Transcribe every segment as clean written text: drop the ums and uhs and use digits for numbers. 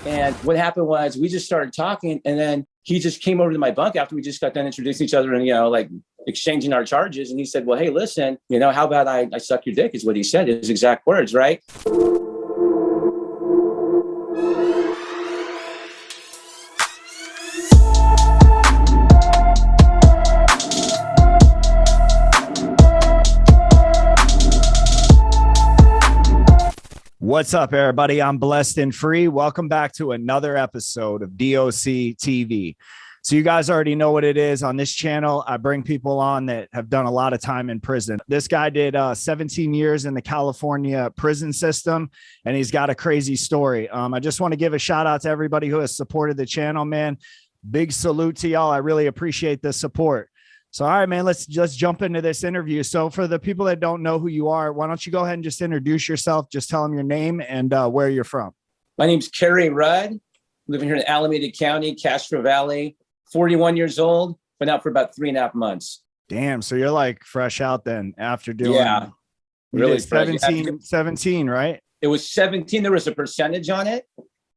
And what happened was we just started talking, and then he just came over to my bunk after we just got done introducing each other and, like exchanging our charges. And he said, well, hey, listen, how about I suck your dick is what he said, his exact words, right? What's up, everybody? I'm Blessed and Free. Welcome back to another episode of DOC TV. So you guys already know what it is. On this channel, I bring people on that have done a lot of time in prison. This guy did 17 years in the California prison system, and he's got a crazy story. I just want to give a shout out to everybody who has supported the channel, man. Big salute to y'all. I really appreciate the support. So, all right, man, let's just jump into this interview. So for the people that don't know who you are, why don't you go ahead and just introduce yourself? Just tell them your name and where you're from. My name's Kerry Rudd, living here in Alameda County, Castro Valley, 41 years old, been out for about 3.5 months. Damn. So you're like fresh out then after doing really 17, right? It was 17. There was a percentage on it.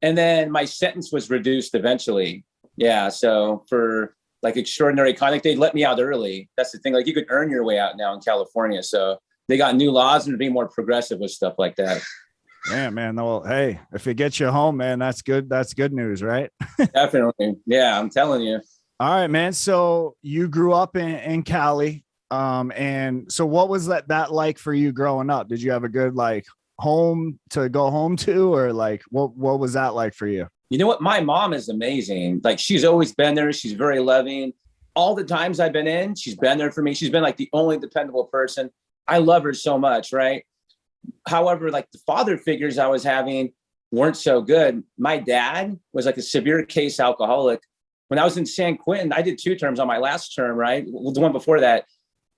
And then my sentence was reduced eventually. Yeah. So for like extraordinary conduct, they let me out early. That's the thing. Like you could earn your way out now in California. So they got new laws and they're being more progressive with stuff like that. Yeah, man. Well, hey, if it gets you home, man, that's good. That's good news, right? Definitely. Yeah, I'm telling you. All right, man. So you grew up in Cali. And so what was that like for you growing up? Did you have a good like home to go home to, or like what was that like for you? You know what? My mom is amazing. Like she's always been there. She's very loving. All the times I've been in, she's been there for me. She's been like the only dependable person. I love her so much, right? However, like the father figures I was having weren't so good. My dad was like a severe case alcoholic. When I was in San Quentin, I did 2 terms on my last term, right? The one before that,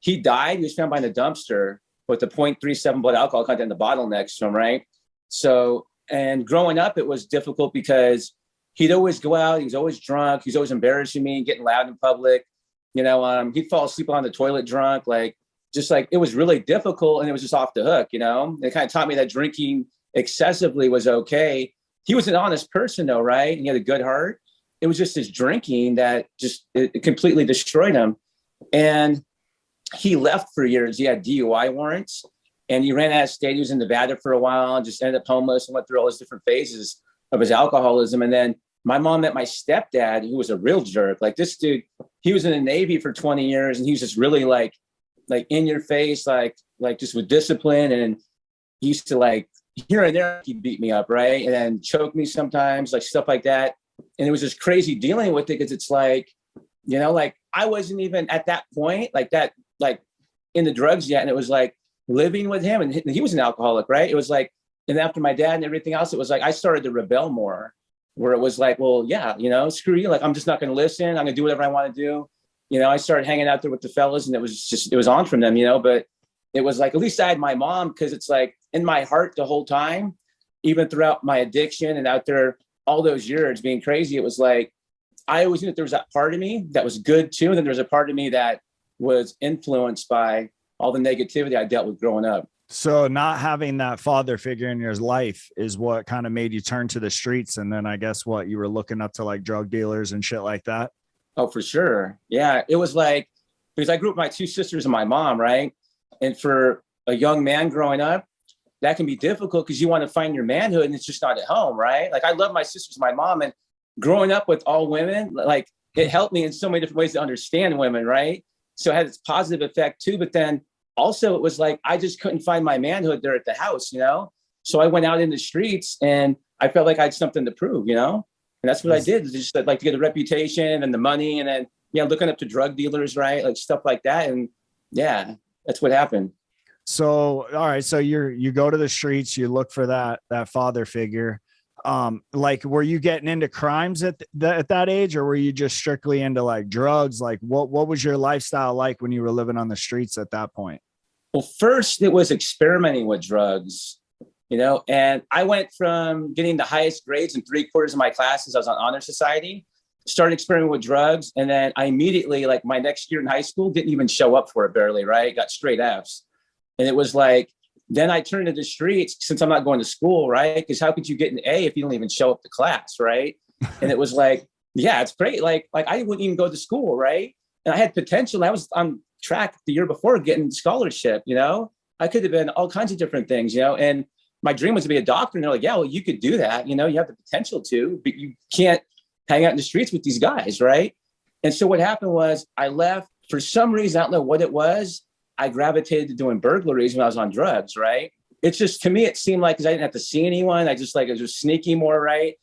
he died. He was found by the dumpster with the 0.37 blood alcohol content in the bottle next to him, right? So, and growing up, it was difficult because he'd always go out. He was always drunk. He was always embarrassing me, getting loud in public. He'd fall asleep on the toilet drunk, just like it was really difficult, and it was just off the hook. It kind of taught me that drinking excessively was okay. He was an honest person though, right? And he had a good heart. It was just his drinking that it completely destroyed him. And he left for years. He had DUI warrants and he ran out of state. He was in Nevada for a while and just ended up homeless and went through all his different phases of his alcoholism. And then my mom met my stepdad, who was a real jerk. Like this dude, he was in the Navy for 20 years and he was just really like in your face, like just with discipline. And he used to like here and there, he'd beat me up, right? And then choke me sometimes, like stuff like that. And it was just crazy dealing with it because it's like, like I wasn't even at that point like that, like in the drugs yet. And it was like living with him, and he was an alcoholic, right? It was like, and after my dad and everything else, it was like I started to rebel more, where it was like, well, yeah, screw you. Like I'm just not going to listen. I'm going to do whatever I want to do. I started hanging out there with the fellas, and it was on from them, but it was like, at least I had my mom, because it's like in my heart the whole time, even throughout my addiction and out there all those years being crazy, it was like, I always knew that there was that part of me that was good too. And then there was a part of me that was influenced by all the negativity I dealt with growing up. So not having that father figure in your life is what kind of made you turn to the streets. And then I guess what you were looking up to, like drug dealers and shit like that. Oh, for sure. Yeah. It was like, because I grew up with my 2 sisters and my mom, right? And for a young man growing up, that can be difficult because you want to find your manhood and it's just not at home, right? Like I love my sisters, my mom, and growing up with all women, like it helped me in so many different ways to understand women, right? So it had its positive effect too. But then also it was like, I just couldn't find my manhood there at the house, So I went out in the streets and I felt like I had something to prove, and that's what I did. Just like to get a reputation and the money, and then, looking up to drug dealers, right? Like stuff like that. And yeah, that's what happened. So, all right. So you go to the streets, you look for that father figure. Like, were you getting into crimes at that age, or were you just strictly into like drugs? Like what was your lifestyle like when you were living on the streets at that point? Well, first it was experimenting with drugs, and I went from getting the highest grades in 3/4 of my classes. I was on honor society, started experimenting with drugs. And then I immediately, like my next year in high school, didn't even show up for it barely, right? Got straight Fs. And it was like, Then I turned to the streets since I'm not going to school, right? Because how could you get an A if you don't even show up to class, right? And it was like, yeah, it's great. Like I wouldn't even go to school, right? And I had potential. I was on track the year before getting scholarship, you know? I could have been all kinds of different things, you know? And my dream was to be a doctor. And they're like, yeah, well, you could do that. You know, you have the potential to, but you can't hang out in the streets with these guys, right? And so what happened was I left for some reason. I don't know what it was. I gravitated to doing burglaries when I was on drugs, right? It's just, to me, it seemed like, because I didn't have to see anyone, I just like, it was just sneaky more, right?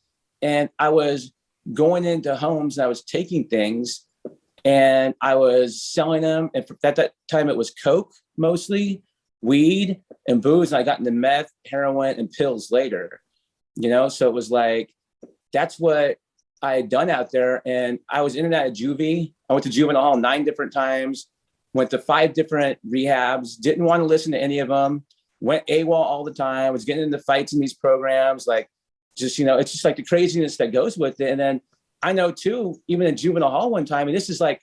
And I was going into homes and I was taking things and I was selling them. And at that time, it was Coke mostly, weed and booze. And I got into meth, heroin, and pills later, you know? So it was like, that's what I had done out there. And I was in and out of juvie. I went to juvenile hall 9 different times, went to 5 different rehabs, didn't want to listen to any of them, went AWOL all the time, was getting into fights in these programs. Like, just, you know, it's just like the craziness that goes with it. And then I know too, even in juvenile hall one time, and this is like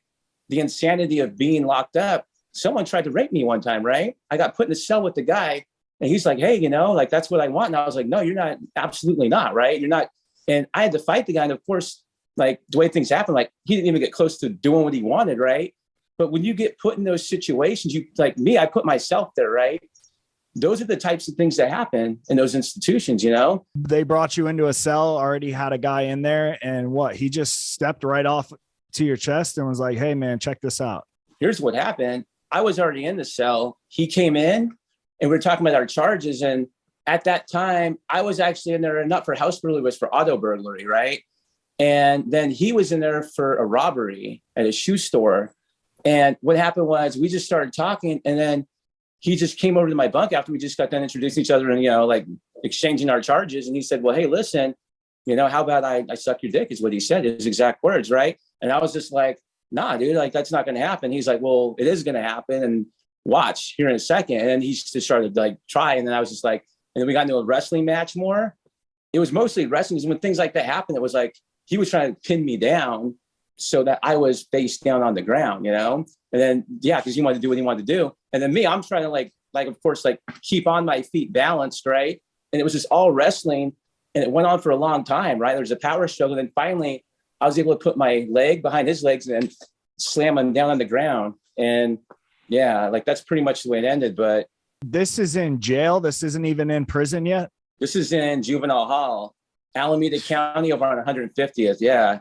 the insanity of being locked up. Someone tried to rape me one time, right? I got put in a cell with the guy and he's like, hey, you know, like, that's what I want. And I was like, no, you're not, absolutely not, right? You're not. And I had to fight the guy. And of course, like the way things happen, like he didn't even get close to doing what he wanted, right? But when you get put in those situations, you, like me, I put myself there, right? Those are the types of things that happen in those institutions, you know? They brought you into a cell, already had a guy in there, and what? He just stepped right off to your chest and was like, hey, man, check this out. Here's what happened. I was already in the cell. He came in and we were talking about our charges. And at that time, I was actually in there, not for house burglary, it was for auto burglary, right? And then he was in there for a robbery at a shoe store. And what happened was we just started talking, and then he just came over to my bunk after we just got done introducing each other and, you know, like exchanging our charges. And he said, well, hey, listen, you know, how about I suck your dick is what he said, his exact words, right? And I was just like, nah, dude, like, that's not going to happen. He's like, well, it is going to happen. And watch here in a second. And he just started to like try. And then I was just like, and then we got into a wrestling match more. It was mostly wrestling. When things like that happened, it was like, he was trying to pin me down so that I was face down on the ground, you know? And then, yeah, because he wanted to do what he wanted to do. And then me, I'm trying to like, of course, like keep on my feet balanced, right? And it was just all wrestling. And it went on for a long time, right? There was a power struggle. And then finally, I was able to put my leg behind his legs and slam him down on the ground. And yeah, like that's pretty much the way it ended. But this is in jail. This isn't even in prison yet. This is in juvenile hall, Alameda County over on 150th. Yeah.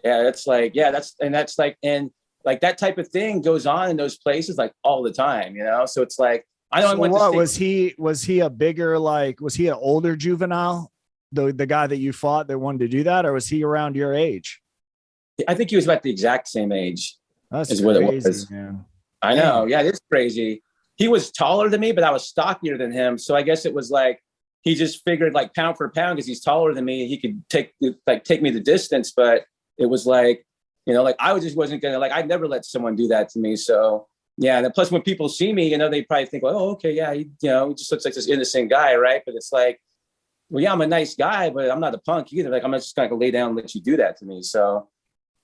Yeah. That's like, yeah, that's like, and like that type of thing goes on in those places like all the time, you know? So it's like, I don't know. What was he a bigger, like, was he an older juvenile? The guy that you fought that wanted to do that, or was he around your age? I think he was about the exact same age. That's is crazy, what it was. Man. I know. Yeah, it's crazy. He was taller than me, but I was stockier than him. So I guess it was like, he just figured like pound for pound, because he's taller than me, he could take me the distance. But it was like, you know, like I just wasn't going to, like, I'd never let someone do that to me. So yeah. And then plus when people see me, you know, they probably think, well, oh, okay. Yeah. He just looks like this innocent guy. Right. But it's like, well, yeah, I'm a nice guy, but I'm not a punk either. Like, I'm not just going to lay down and let you do that to me. So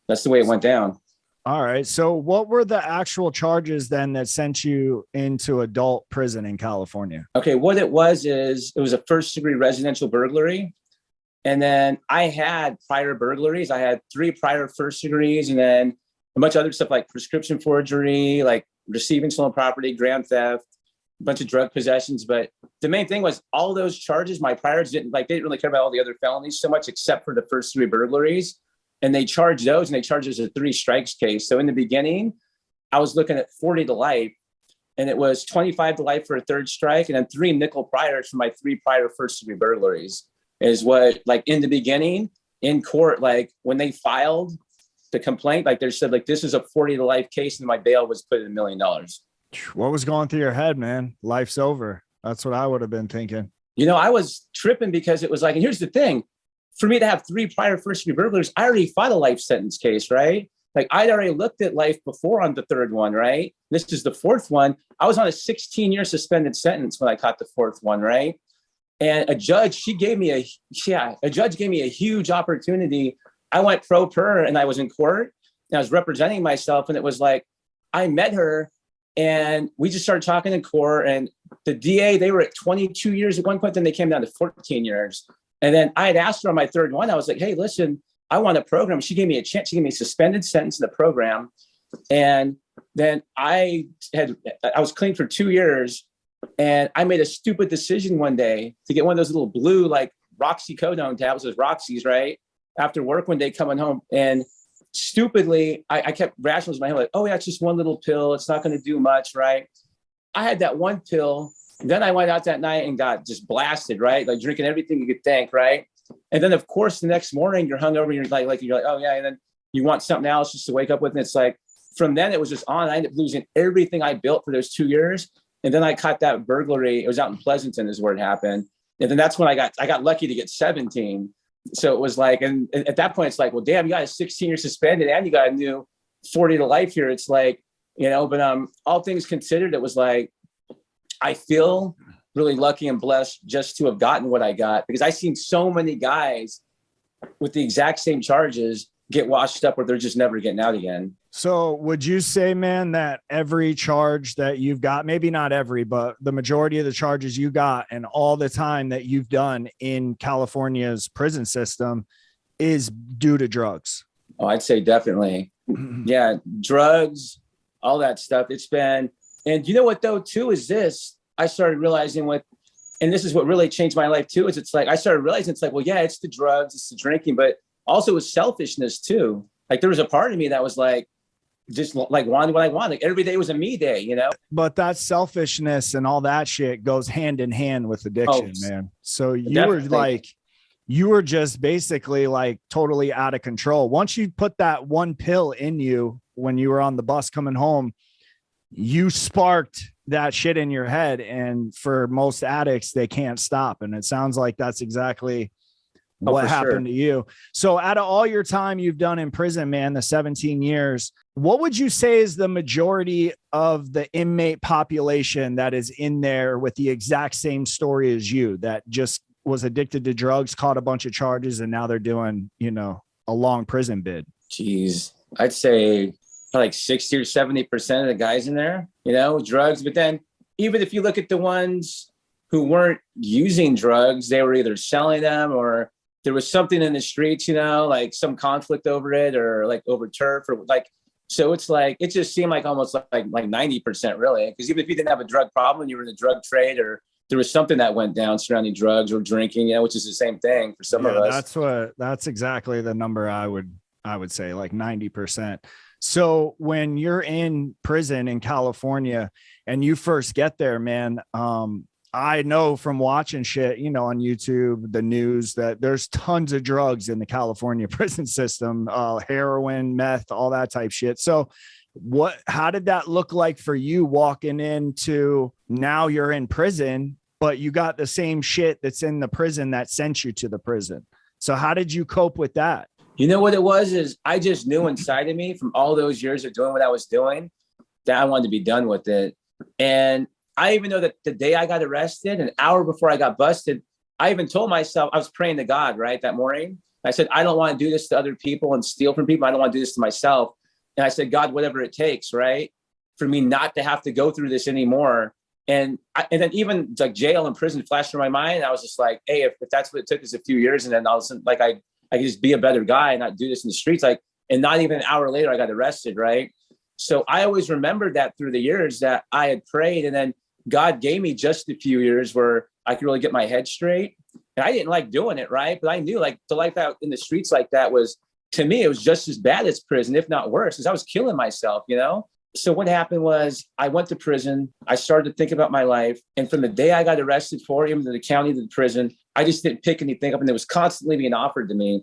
that's the way it went down. All right. So what were the actual charges then that sent you into adult prison in California? Okay. What it was is it was a first-degree residential burglary. And then I had prior burglaries. I had 3 prior first degrees, and then a bunch of other stuff like prescription forgery, like receiving stolen property, grand theft, a bunch of drug possessions. But the main thing was all those charges, my priors they didn't really care about all the other felonies so much, except for the first 3 burglaries. And they charged those, and they charged us a 3 strikes case. So in the beginning, I was looking at 40 to life, and it was 25 to life for a 3rd strike, and then 3 nickel priors for my 3 prior first degree burglaries is what, like, in the beginning in court, like when they filed the complaint, like they said, like, this is a 40 to life case, and my bail was put at $1 million. What was going through your head, man? Life's over. That's what I would have been thinking. You know, I was tripping because it was like, and here's the thing, for me to have 3 prior first degree burglaries, I already fought a life sentence case, right? Like I'd already looked at life before on the 3rd one, right? This is the 4th one. I was on a 16-year suspended sentence when I caught the 4th one, right? And a judge gave me a huge opportunity. I went pro per, and I was in court and I was representing myself. And it was like, I met her And we just started talking in court, and the DA, they were at 22 years at one point, then they came down to 14 years. And then I had asked her on my third one, I was like, hey, listen, I want a program. She gave me a chance. She gave me a suspended sentence in the program. And then I was clean for 2 years, and I made a stupid decision one day to get one of those little blue, like Roxycodone tablets, those Roxy's, right? After work one day coming home. And stupidly, I kept rationalizing in my head, like, oh yeah, it's just one little pill. It's not going to do much, right? I had that one pill. Then I went out that night and got just blasted, right? Like drinking everything you could think, right? And then of course the next morning you're hungover, you're like, oh yeah, and then you want something else just to wake up with. And it's like, from then it was just on. I ended up losing everything I built for those 2 years. And then I caught that burglary. It was out in Pleasanton is where it happened. And then that's when I got lucky to get 17. So it was like, and at that point, it's like, well, damn, you got a 16-year suspended and you got a new 40 to life here. It's like, but all things considered, it was like, I feel really lucky and blessed just to have gotten what I got, because I've seen so many guys with the exact same charges get washed up where they're just never getting out again. So would you say, man, that every charge that you've got, maybe not every, but the majority of the charges you got and all the time that you've done in California's prison system is due to drugs? Oh, I'd say definitely. Yeah. Drugs, all that stuff. It's been, and you know what though, too, is this, I started realizing and this is what really changed my life too, is it's like, I started realizing it's like, well, yeah, it's the drugs, it's the drinking, but also it was selfishness too. Like there was a part of me that was like, just like wanted what I wanted. Like every day was a me day, But that selfishness and all that shit goes hand in hand with addiction, man. So you were just basically like totally out of control. Once you put that one pill in you when you were on the bus coming home, you sparked that shit in your head. And for most addicts, they can't stop. And it sounds like that's exactly what happened to you. So out of all your time you've done in prison, man, the 17 years, what would you say is the majority of the inmate population that is in there with the exact same story as you, that just was addicted to drugs, caught a bunch of charges, and now they're doing, a long prison bid? Jeez, I'd say like 60 or 70% of the guys in there, drugs. But then even if you look at the ones who weren't using drugs, they were either selling them or there was something in the streets, like some conflict over it or like over turf or like, so it's like, it just seemed like almost like 90% really. Because even if you didn't have a drug problem and you were in the drug trade or there was something that went down surrounding drugs or drinking, which is the same thing for some of us. That's exactly the number I would say, like 90%. So when you're in prison in California and you first get there, man, I know from watching shit, on YouTube, the news, that there's tons of drugs in the California prison system, heroin, meth, all that type shit. So how did that look like for you walking into, now you're in prison, but you got the same shit that's in the prison that sent you to the prison? So how did you cope with that? You know what it was, is I just knew inside of me from all those years of doing what I was doing that I wanted to be done with it. And I even know that the day I got arrested, an hour before I got busted, I even told myself, I was praying to God, right, that morning. I said, I don't want to do this to other people and steal from people. I don't want to do this to myself. And I said, God, whatever it takes, right, for me not to have to go through this anymore. And then even like jail and prison flashed through my mind. I was just like, hey, if that's what it took, is a few years. And then all of a sudden, like I could just be a better guy and not do this in the streets. Like, and not even an hour later, I got arrested, right? So I always remembered that through the years that I had prayed. And then God gave me just a few years where I could really get my head straight. And I didn't like doing it, right? But I knew like the life out in the streets like that was, to me, it was just as bad as prison, if not worse, because I was killing myself, So what happened was I went to prison. I started to think about my life. And from the day I got arrested for even to the county to the prison, I just didn't pick anything up. And it was constantly being offered to me.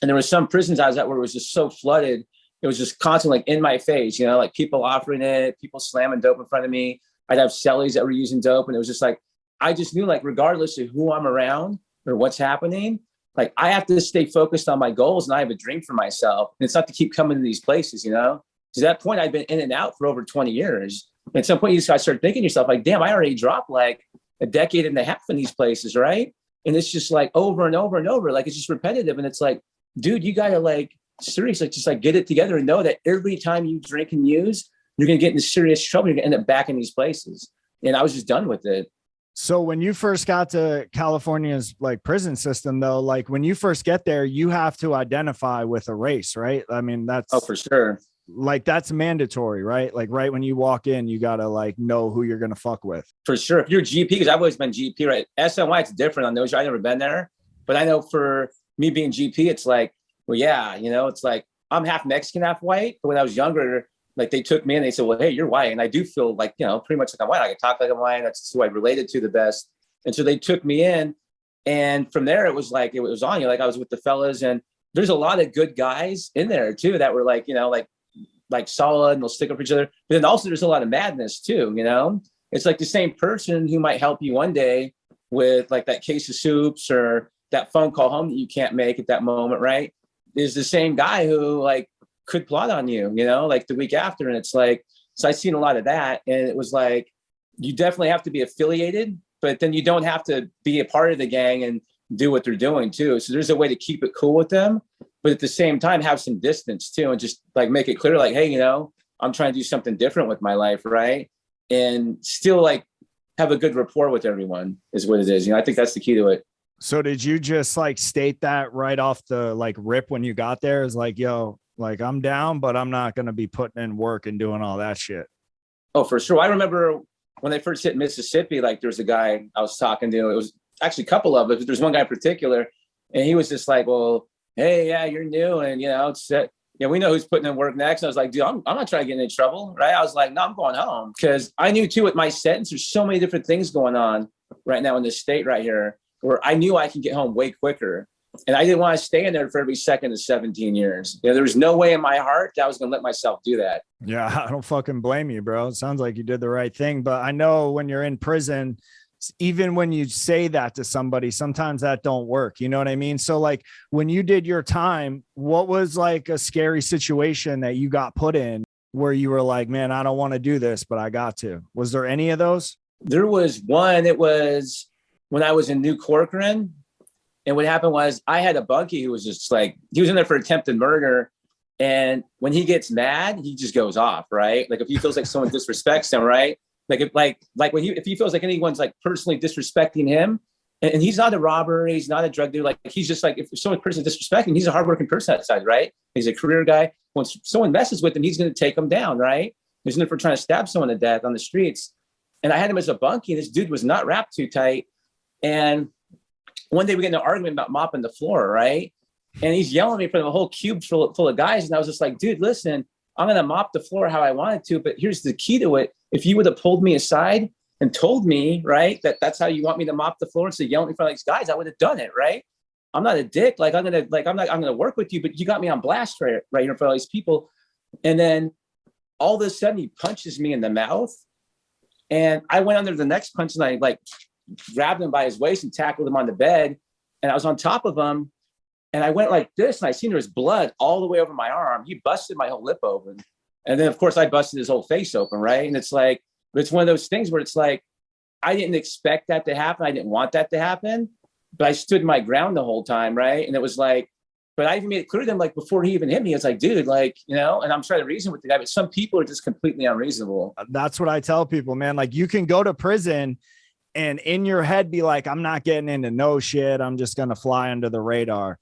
And there were some prisons I was at where it was just so flooded. It was just constantly like in my face, like people offering it, people slamming dope in front of me. I'd have cellies that were using dope. And it was just like, I just knew like, regardless of who I'm around or what's happening, like I have to stay focused on my goals and I have a dream for myself. And it's not to keep coming to these places, To that point, I've been in and out for over 20 years. And at some point, you start thinking to yourself like, damn, I already dropped like a decade and a half in these places, right? And it's just like over and over and over, like it's just repetitive. And it's like, dude, you got to like, seriously, just like get it together and know that every time you drink and use, you're going to get into serious trouble. You're going to end up back in these places. And I was just done with it. So when you first got to California's like prison system, though, like when you first get there, you have to identify with a race, right? I mean, that's for sure. Like that's mandatory, right? Like right when you walk in, you got to like know who you're going to fuck with. For sure. If you're GP, because I've always been GP, right? SNY, it's different on those. I've never been there, but I know for me being GP, it's like, well, yeah, it's like I'm half Mexican, half white. But when I was younger, like they took me and they said, well, hey, you're white. And I do feel like, pretty much like I'm white. I can talk like I'm white. That's who I related to the best. And so they took me in. And from there, it was like, it was on you. Like I was with the fellas, and there's a lot of good guys in there too, that were like, like solid, and they'll stick up for each other. But then also there's a lot of madness too, it's like the same person who might help you one day with like that case of soups or that phone call home that you can't make at that moment. Right. Is the same guy who like could plot on you, like the week after. And it's like, so I've seen a lot of that. And it was like, you definitely have to be affiliated, but then you don't have to be a part of the gang and do what they're doing too. So there's a way to keep it cool with them, but at the same time, have some distance too, and just like make it clear, like, hey, I'm trying to do something different with my life. Right. And still like have a good rapport with everyone is what it is. I think that's the key to it. So did you just like state that right off the like rip when you got there? Is like, yo, like I'm down, but I'm not going to be putting in work and doing all that shit. Oh, for sure. I remember when I first hit Mississippi, like there was a guy I was talking to. It was actually a couple of it. There's one guy in particular, and he was just like, well, hey, yeah, you're new. And, it's we know who's putting in work next. And I was like, dude, I'm not trying to get in trouble. Right. I was like, no, I'm going home, because I knew too, with my sentence, there's so many different things going on right now in this state right here, where I knew I can get home way quicker. And I didn't want to stay in there for every second of 17 years. There was no way in my heart that I was going to let myself do that. Yeah, I don't fucking blame you, bro. It sounds like you did the right thing. But I know when you're in prison, even when you say that to somebody, sometimes that don't work. You know what I mean? So like when you did your time, what was like a scary situation that you got put in where you were like, man, I don't want to do this, but I got to? Was there any of those? There was one. It was when I was in New Corcoran. And what happened was I had a bunkie who was just like, he was in there for attempted murder. And when he gets mad, he just goes off, right? Like if he feels like someone disrespects him, right? Like if he feels like anyone's like personally disrespecting him, and he's not a robber, he's not a drug dealer. Like he's just like, if someone personally disrespecting him, he's a hardworking person outside, right? He's a career guy. When someone messes with him, he's going to take him down, right? He's in there for trying to stab someone to death on the streets. And I had him as a bunkie, and this dude was not wrapped too tight. And one day we get in an argument about mopping the floor, right? And he's yelling at me for the whole cube full of guys. And I was just like, dude, listen, I'm going to mop the floor how I wanted to, but here's the key to it. If you would have pulled me aside and told me, right, that's how you want me to mop the floor, instead of yelling at me for these guys, I would have done it, right? I'm not a dick. Like I'm gonna work with you, but you got me on blast right here in front of all these people. And then all of a sudden he punches me in the mouth, and I went under the next punch, and I like grabbed him by his waist and tackled him on the bed, and I was on top of him, and I went like this, and I seen there was blood all the way over my arm. He busted my whole lip open, and then of course I busted his whole face open, right? And it's like, it's one of those things where it's like, I didn't expect that to happen. I didn't want that to happen, but I stood my ground the whole time, right? And it was like, but I even made it clear to them, like before he even hit me, it's like, dude, like, and I'm trying to reason with the guy, but some people are just completely unreasonable. That's what I tell people, man. Like you can go to prison and in your head be like, I'm not getting into no shit. I'm just going to fly under the radar.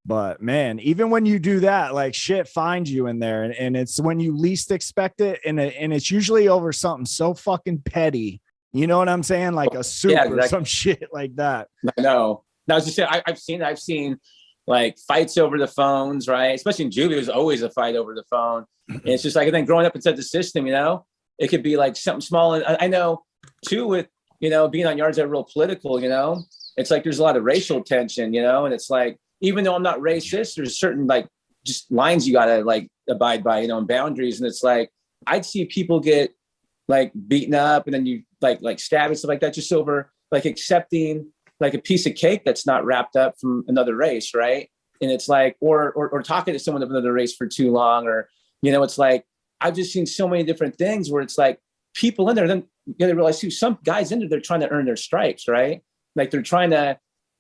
But man, even when you do that, like shit finds you in there, and it's when you least expect it. And it's usually over something so fucking petty. You know what I'm saying? Like a soup or some shit like that. I know. I was just saying, I've seen like fights over the phones, right? Especially in juvie, there's always a fight over the phone. And it's just like, and then growing up inside the system, it could be like something small. And I know too, with, being on yards that are real political, it's like, there's a lot of racial tension, and it's like, even though I'm not racist, there's certain like just lines you got to like abide by, and boundaries. And it's like, I'd see people get like beaten up, and then you like stab and stuff like that, just over like accepting like a piece of cake that's not wrapped up from another race, right? And it's like, or talking to someone of another race for too long, or it's like, I've just seen so many different things where it's like people in there, then they realize too, some guys in there, they're trying to earn their stripes, right? Like they're trying to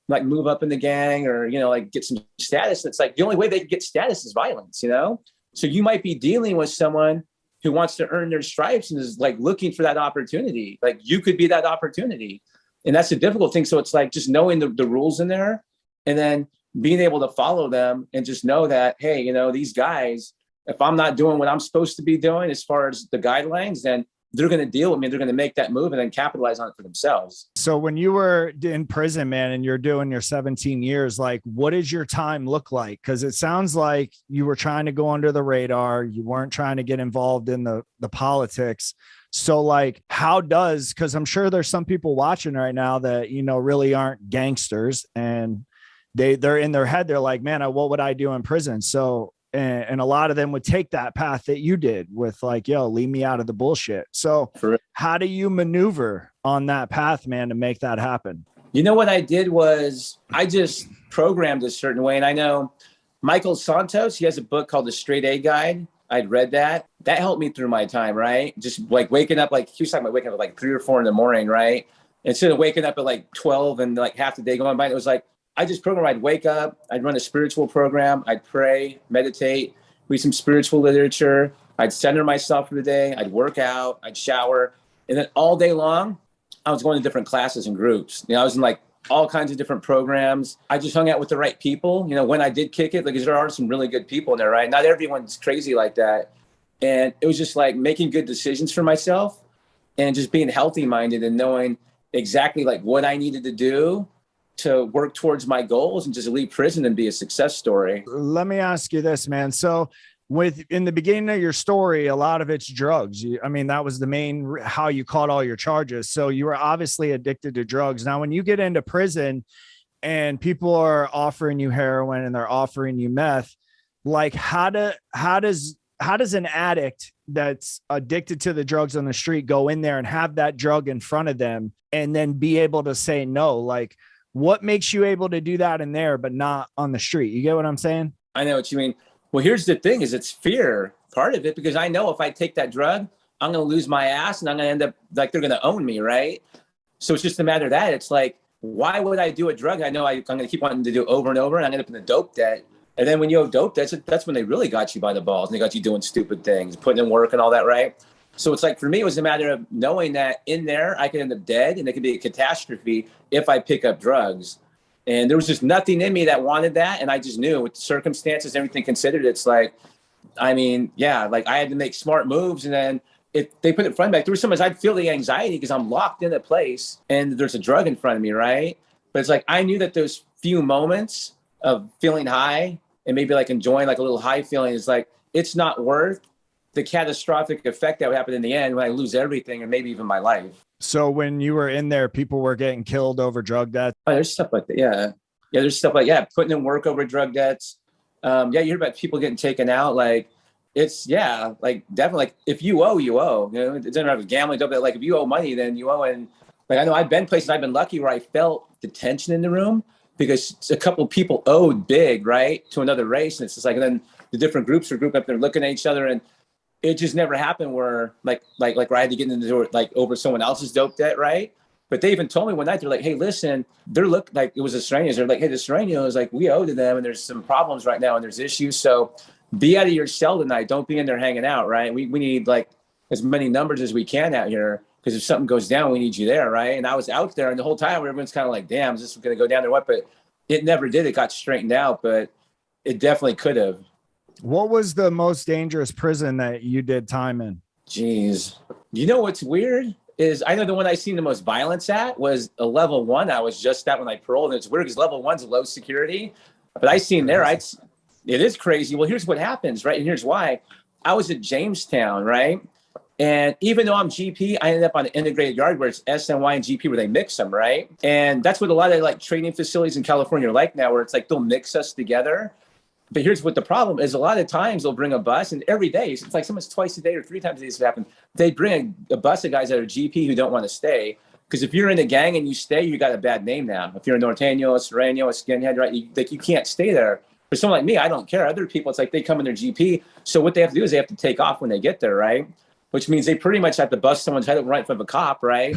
like move up in the gang, or like get some status. And it's like the only way they can get status is violence, so you might be dealing with someone who wants to earn their stripes and is like looking for that opportunity. Like you could be that opportunity. And that's the difficult thing. So it's like just knowing the rules in there and then being able to follow them and just know that, hey, you know, these guys, if I'm not doing what I'm supposed to be doing as far as the guidelines, then they're going to deal with me. They're going to make that move and then capitalize on it for themselves. So when you were in prison, man, and you're doing your 17 years, like what does your time look like? Because it sounds like you were trying to go under the radar. You weren't trying to get involved in the politics. So like, how does, because I'm sure there's some people watching right now that, you know, really aren't gangsters and they're in their head. They're like, man, what would I do in prison? So, and a lot of them would take that path that you did with like, yo, leave me out of the bullshit. So how do you maneuver on that path, man, to make that happen? You know, what I did was I just programmed a certain way. And I know Michael Santos, he has a book called The Straight A Guide. I'd read that. That helped me through my time, right? Just like waking up, like he was talking about waking up at like 3 or 4 in the morning, right? Instead of waking up at like 12 and like half the day going by, it was like, I just programmed, I'd wake up, I'd run a spiritual program, I'd pray, meditate, read some spiritual literature, I'd center myself for the day, I'd work out, I'd shower. And then all day long, I was going to different classes and groups. You know, I was in like all kinds of different programs. I just hung out with the right people. You know, when I did kick it, like, there are some really good people in there, right? Not everyone's crazy like that. And it was just like making good decisions for myself and just being healthy minded and knowing exactly like what I needed to do to work towards my goals and just leave prison and be a success story. Let me ask you this, man. So in the beginning of your story, a lot of it's drugs. I mean, that was the main, how you caught all your charges. So you were obviously addicted to drugs. Now, when you get into prison and people are offering you heroin and they're offering you meth, like how does an addict that's addicted to the drugs on the street go in there and have that drug in front of them and then be able to say no? Like, what makes you able to do that in there, but not on the street? You get what I'm saying? I know what you mean. Well, here's the thing is it's fear, part of it, because I know if I take that drug, I'm going to lose my ass and I'm going to end up like they're going to own me, right? So it's just a matter of that. It's like, why would I do a drug I know I'm going to keep wanting to do over and over and I'm going to end up in a dope debt? And then when you have dope debts, that's when they really got you by the balls and they got you doing stupid things, putting in work and all that, right? So it's like, for me, it was a matter of knowing that in there, I could end up dead and it could be a catastrophe if I pick up drugs. And there was just nothing in me that wanted that. And I just knew with the circumstances, everything considered, it's like, I mean, yeah, like I had to make smart moves. And then if they put it in front of me, like, there was sometimes I'd feel the anxiety because I'm locked in a place and there's a drug in front of me, right? But it's like, I knew that those few moments of feeling high and maybe like enjoying like a little high feeling is like, it's not worth the catastrophic effect that would happen in the end when I lose everything and maybe even my life. So when you were in there, people were getting killed over drug debts? Oh, there's stuff like that. Yeah. Yeah. There's stuff like, putting in work over drug debts. You hear about people getting taken out. Like it's, like definitely like if you owe, you owe, you know, it doesn't have a gambling dope. Like if you owe money, then you owe. And like, I know I've been places, I've been lucky where I felt the tension in the room because a couple of people owed big, right, to another race. And it's just like, and then the different groups are grouped up there looking at each other. And it just never happened where like where I had to get into the door, like over someone else's dope debt, right? But they even told me one night, they're like, hey, listen, they're like, it was Estreños. They're like, hey, the Estreños, like we owe to them and there's some problems right now and there's issues. So be out of your cell tonight. Don't be in there hanging out, right? We need like as many numbers as we can out here because if something goes down, we need you there, right? And I was out there and the whole time everyone's kind of like, damn, is this going to go down there? What? But it never did. It got straightened out, but it definitely could have. What was the most dangerous prison that you did time in? Jeez. You know what's weird is I know the one I seen the most violence at was a level 1. I was just at when I paroled. And it's weird because level 1's low security. But I seen there, it is crazy. Well, here's what happens, right? And here's why. I was at Jamestown, right? And even though I'm GP, I ended up on an integrated yard where it's SNY and GP where they mix them, right? And that's what a lot of like training facilities in California are like now, where it's like they'll mix us together. But here's what the problem is. A lot of times they'll bring a bus and every day, it's like sometimes twice a day or 3 times a day this happen. They bring a bus of guys that are GP who don't want to stay. Because if you're in a gang and you stay, you got a bad name now. If you're a Norteño, a Serrano, a skinhead, right? You can't stay there. For someone like me, I don't care. Other people, it's like they come in their GP. So what they have to do is they have to take off when they get there, right? Which means they pretty much have to bust someone's head up right in front of a cop, right?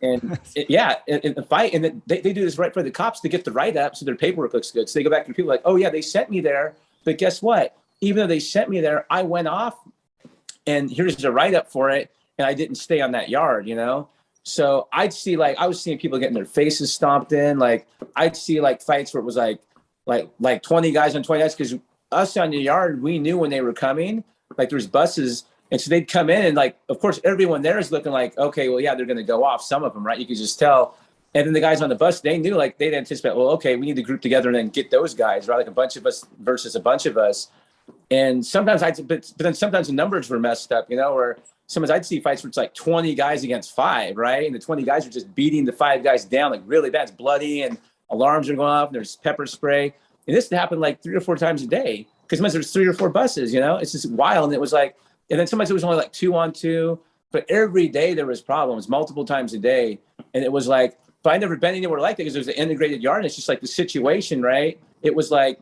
And in the fight, and they do this right for the cops to get the write-up so their paperwork looks good. So they go back to people like, oh yeah, they sent me there. But guess what? Even though they sent me there, I went off and here's the write-up for it, and I didn't stay on that yard, you know? So I'd see, like, I was seeing people getting their faces stomped in. Like, I'd see like fights where it was like 20 guys on 20 guys, because us on the yard, we knew when they were coming, like there's buses, and so they'd come in, and like, of course, everyone there is looking like, okay, well, yeah, they're going to go off, some of them, right? You could just tell. And then the guys on the bus, they knew, like, they'd anticipate, well, okay, we need to group together and then get those guys, right? Like a bunch of us versus a bunch of us. And sometimes but then sometimes the numbers were messed up, you know, or sometimes I'd see fights where it's like 20 guys against 5, right? And the 20 guys are just beating the 5 guys down, like really bad. It's bloody, and alarms are going off, and there's pepper spray. And this happened like 3 or 4 times a day, because sometimes there's 3 or 4 buses, you know? It's just wild. And it was like, and then sometimes it was only like 2 on 2, but every day there was problems, multiple times a day. And it was like, but I never been anywhere like that, because there's an integrated yard, and it's just like the situation, right? It was like,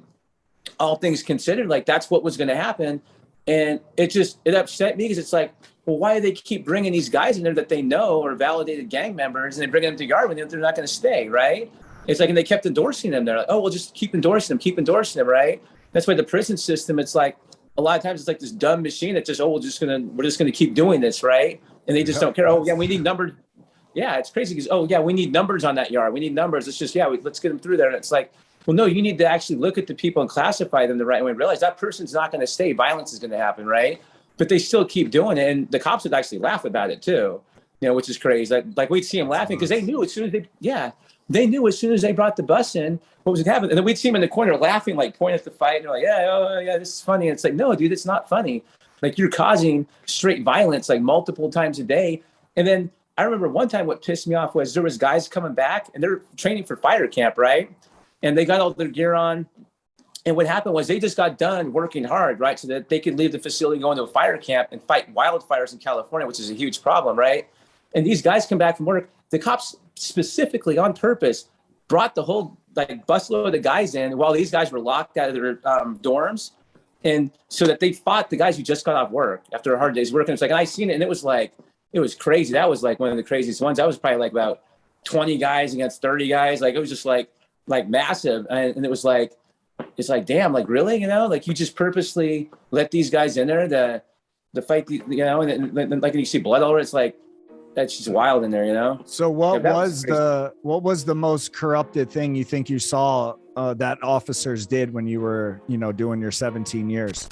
all things considered, like that's what was going to happen. And it upset me, because it's like, well, why do they keep bringing these guys in there that they know are validated gang members, and they bring them to yard when they're not going to stay, right? It's like, and they kept endorsing them. They're like, oh, we'll just keep endorsing them, right? That's why the prison system, it's like, a lot of times it's like this dumb machine that just, oh, we're just gonna keep doing this, right? And they just don't care. Oh, yeah, we need numbers. Yeah, it's crazy, because, oh, yeah, we need numbers on that yard. We need numbers. It's just, yeah, let's get them through there. And it's like, well, no, you need to actually look at the people and classify them the right way and realize that person's not going to stay. Violence is going to happen, right? But they still keep doing it. And the cops would actually laugh about it too, you know, which is crazy. Like we'd see them laughing, because they knew as soon as they brought the bus in, what was going to happen. And then we'd see them in the corner laughing, like pointing at the fight. And they're like, yeah, oh, yeah, this is funny. And it's like, no, dude, it's not funny. Like, you're causing straight violence like multiple times a day. And then I remember one time what pissed me off was there was guys coming back, and they're training for fire camp, right? And they got all their gear on. And what happened was they just got done working hard, right? So that they could leave the facility, go into a fire camp and fight wildfires in California, which is a huge problem, right? And these guys come back from work. The cops specifically on purpose brought the whole like busload of guys in while these guys were locked out of their dorms. And so that they fought the guys who just got off work after a hard day's work. And it's like, and I seen it, and it was crazy. That was like one of the craziest ones. That was probably like about 20 guys against 30 guys. Like, it was just like massive. And it was like, it's like, damn, like, really, you know, like, you just purposely let these guys in there to fight, you know, and then like, you see blood all over. It's like, that's just wild in there, you know? So what was the most corrupted thing you think you saw that officers did when you were, you know, doing your 17 years?